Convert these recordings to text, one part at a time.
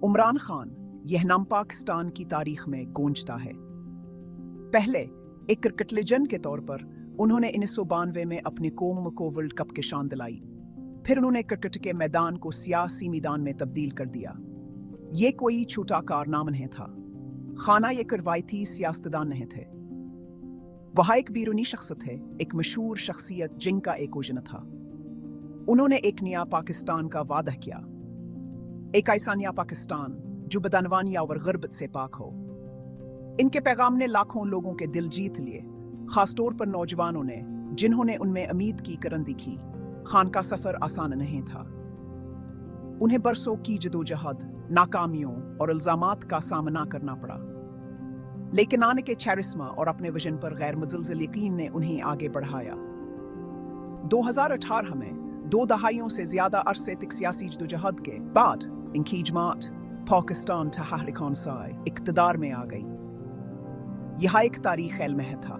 उमरान खान, यह नाम पाकिस्तान की तारीख में गूंजता है। पहले एक क्रिकेट लेजेंड के तौर पर उन्होंने 1992 में अपनी कौम को वर्ल्ड कप की शान दिलाई। फिर उन्होंने क्रिकेट के मैदान को सियासी मैदान में तब्दील कर दिया। ये कोई छोटा कारनामा नहीं था। खाना एक रवायती सियासतदान नहीं थे। वह एक बैरूनी शख्स थे, एक मशहूर शख्सियत जिनका एक विजन था। उन्होंने एक नया पाकिस्तान का वादा किया, एक ऐसा नया पाकिस्तान जो बदनवानिया और गुर्बत से पाक हो। इनके पैगाम ने लाखों लोगों के दिल जीत लिए, खासतौर पर नौजवानों ने, जिन्होंने उनमें उम्मीद की किरण दिखी। खान का सफर आसान नहीं था। उन्हें बरसों की जदोजहद, नाकामियों और इल्जामात का सामना करना पड़ा, लेकिन आने के चरिस्मा और अपने विजन पर गैर मुज़लज़ल यकीन ने उन्हें आगे बढ़ाया। 2018 में 2 दहाइयों से ज्यादा अरसे तक सियासी जदोजहद के बाद इनकी जमात पाकिस्तान तहरीक इंसाफ इक़्तिदार में आ गई। यह एक तारीख इल्म है था।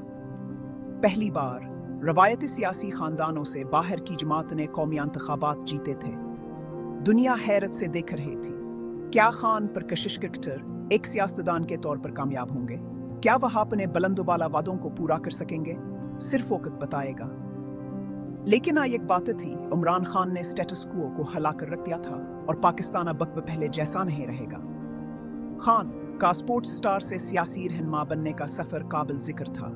पहली बार रवायती सियासी खानदानों से बाहर की जमात ने कौमी इंतखाबात जीते थे। दुनिया हैरत से देख रही थी, क्या खान परकशिश क्रिकेटर एक सियासतदान के तौर पर कामयाब होंगे? क्या वह अपने बुलंदबाला वादों को पूरा कर सकेंगे? सिर्फ वक्त बताएगा। लेकिन एक बात थी, इमरान खान ने स्टेटस क्वो को हिला कर रख दिया था और पाकिस्तान अब पहले जैसा नहीं रहेगा। खान का स्पोर्ट्स स्टार से सियासी रहनुमा बनने का सफर काबिल जिक्र था।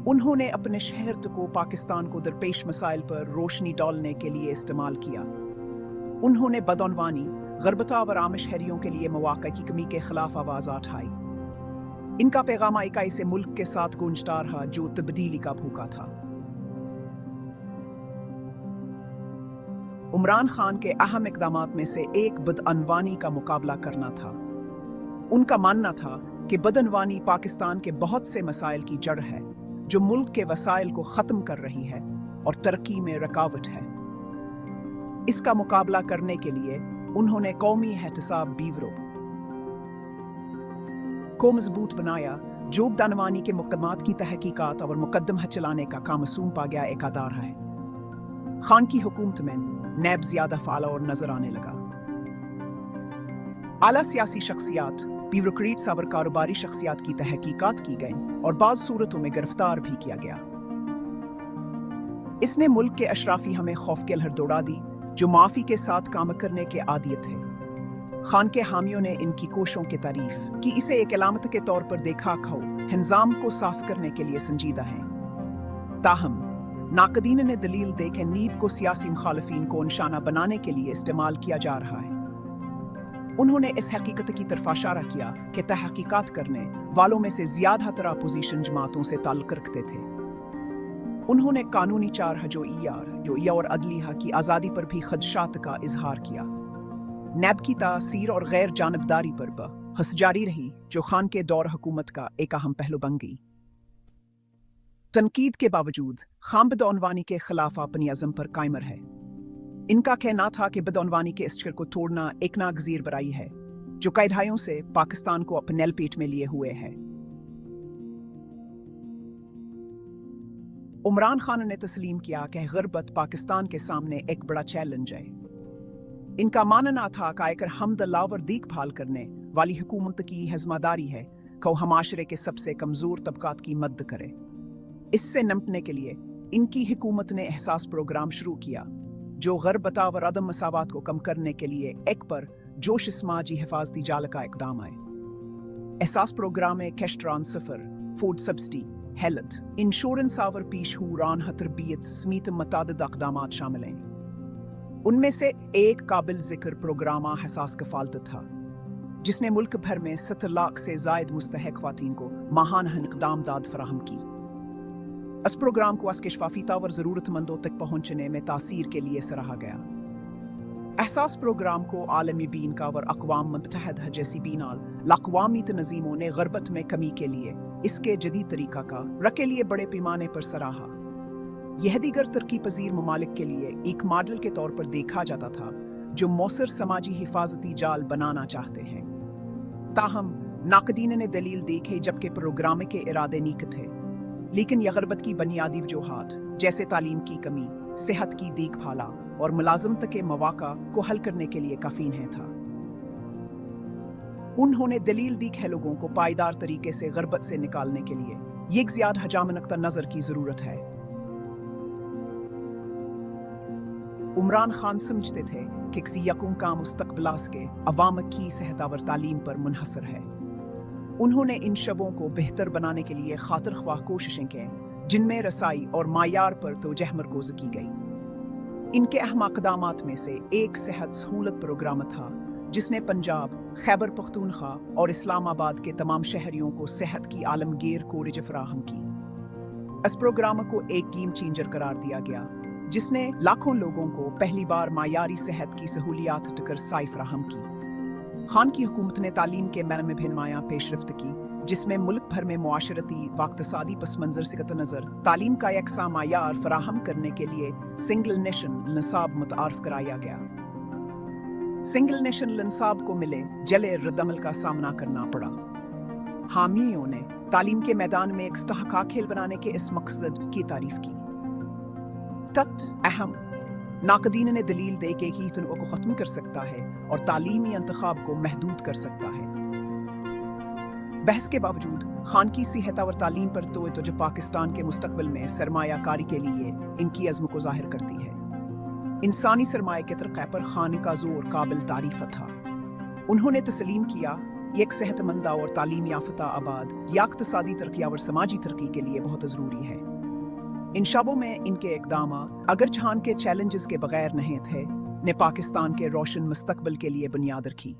उन्होंने अपने शहरत को पाकिस्तान को दरपेश मसाइल पर रोशनी डालने के लिए इस्तेमाल किया। उन्होंने बदनवानी, गुर्बत और आम शहरियों के लिए मौक़ा की कमी के खिलाफ आवाज उठाई। इनका पैगाम एक ऐसे मुल्क के साथ गूंजता रहा जो तब्दीली का भूखा था। इमरान खान के अहम इक़दामात में से एक बदअनवानी का मुकाबला करना था। उनका मानना था कि बदअनवानी पाकिस्तान के बहुत से मसाइल की जड़ है, जो मुल्क के वसाइल को ख़त्म कर रही है और तरक्की में रुकावट है। इसका मुकाबला करने के लिए उन्होंने कौमी एहतसाब ब्यूरो को मजबूत बनाया, जो बदअनवानी के मुकदमात की तहकीकात और मुकदमा चलाने का काम सौंपा गया एक अदारा है। खान की हुकूमत में नैब ज्यादा फाला और नजर आने लगा। आला सियासी शख्सियात, ब्यूरोक्रेट्स और कारोबारी शख्सियात की तहकीकात की गई और बाज़ सूरतों में गिरफ्तार भी किया गया। इसने मुल्क के अशराफी हमें खौफ के लहर दौड़ा दी, जो माफी के साथ काम करने के आदी थे। खान के हामियों ने इनकी कोशिशों की तारीफ की, इसे एक अलामत के तौर पर देखा खो निज़ाम को साफ करने के लिए संजीदा है। ताहम नाकदीन ने दलील दे कि नीब को सियासी मुखालिफिन को निशाना बनाने के लिए इस्तेमाल किया जा रहा है। उन्होंने इस हकीकत की तरफ इशारा किया कि तहकीकात करने वालों में से ज्यादातर अपोजिशन जमातों से ताल्लुक रखते थे। उन्होंने कानूनी चारह और अदलिया की आज़ादी पर भी खदशात का इजहार किया। नैब की तासीर और गैर जानबदारी पर बहस जारी रही, जो खान के दौर हुकूमत का एक अहम पहलू बन गई। तनकीद के बावजूद खान बदअनवानी के खिलाफ अपनी अज़म पर कायम रहे। इनका कहना था कि बदअनवानी के इस चक्र को तोड़ना एक नागज़ीर बुराई है, जो कई दहाइयों से पाकिस्तान को अपने लपेट में लिए हुए है। इमरान खान ने तस्लीम किया कि गुर्बत पाकिस्तान के सामने एक बड़ा चैलेंज है। इनका मानना था कि आकर हमदल्ला और देखभाल करने वाली हुकूमत की हज़मादारी है कि वह माशरे के सबसे कमज़ोर तबकात की मदद करे। इससे निपटने के लिए इनकी हुकूमत ने एहसास प्रोग्राम शुरू किया, जो गुर्बत और अदम मसावत को कम करने के लिए एक पर जोश समाजी हिफाजती जाल का इक़दाम है। एहसास प्रोग्राम में cash transfer, food subsidy, health insurance और पेशूरान तरबियत समेत मुतअद्दिद इक़दामात शामिल हैं। उनमें से एक काबिल जिक्र प्रोग्राम एहसास कफालत था, जिसने मुल्क भर में 70 लाख से ज़ायद मुस्तहक़ ख़वातीन को माहाना इक़दाम दाद फराहम की। इस प्रोग्राम को अस्कशफाफीता और ज़रूरतमंदों तक पहुँचने में तासीर के लिए सराहा गया। एहसास प्रोग्राम को आलमी बीन का और अक़वाम मुत्तहदा जैसी बीनाल लाक़वामी तनज़ीमों ने गुर्बत में कमी के लिए इसके जदीद तरीक़ा का के लिए बड़े पैमाने पर सराहा। यह दीगर तरक्की पजीर ममालिक के लिए एक मॉडल के तौर पर देखा जाता था, जो मौसर समाजी हिफाजती जाल बनाना चाहते हैं। ताहम नाकदीन ने दलील देखी, जबकि प्रोग्राम के इरादे नीक थे, लेकिन यह गुर्बत की बुनियादी वजूहात जैसे तालीम की कमी, सेहत की देखभाल और मुलाजमत के मौक़ा को हल करने के लिए काफ़ी नहीं था। उन्होंने दलील दी है लोगों को पायदार तरीके से गुर्बत से निकालने के लिए ये एक ज़्यादा हजाम नक्ता नज़र की ज़रूरत है। उमरान खान समझते थे कि किसी यकुम का मुस्तकबिलास के अवाम की सेहतावर तालीम पर मुनहसर है। उन्होंने इन शबों को बेहतर बनाने के लिए खातिर ख्वाह कोशिशें की, जिनमें रसाई और मायार पर तवज्जो मरकूज़ की गई। इनके अहम इक़दामात में से एक सेहत सहूलत प्रोग्राम था, जिसने पंजाब, खैबर पख्तूनख्वा और इस्लामाबाद के तमाम शहरियों को सेहत की आलमगीर कोरेज फराहम की। इस प्रोग्राम को एक गेम चेंजर करार दिया गया, जिसने लाखों लोगों को पहली बार मायारी सेहत की सहूलियात तकर साई फराहम की। खान की हुकूमत ने तालीम के मैदान में भिन्नमाया पेशरफ्त की, जिसमें मुल्क भर में मुआशरती व इक़्तिसादी पस मंज़र से नज़र तालीम का यकसा मायार फराहम करने के लिए सिंगल नेशनल निसाब मुतारफ कराया गया। सिंगल नेशनल निसाब को मिले जले रद्दमल का सामना करना पड़ा। हामियों ने तालीम के मैदान में एक इस्तेहकाम बनाने के इस मकसद की तारीफ की। अहम नाकदीन ने दलील दे के ही तनों को ख़त्म कर सकता है और तालीमी इंतखाब को महदूद कर सकता है। बहस के बावजूद खान की सेहत और तालीम पर तो जो पाकिस्तान के मुस्तकबिल में सरमायाकारी के लिए इनकी अज़्म को जाहिर करती है। इंसानी सरमाए के तरक़्क़ी पर खान का जोर काबिल तारीफ़ था। उन्होंने तस्लीम किया एक सेहतमंदा और तालीम याफ्ता आबाद या इक़्तिसादी तरक्की और समाजी तरक्की के लिए बहुत ज़रूरी है। इन शबों में इनके इक़दाम अगर जहान के चैलेंजेस के बगैर नहीं थे, ने पाकिस्तान के रोशन मुस्तकबिल के लिए बुनियाद रखी।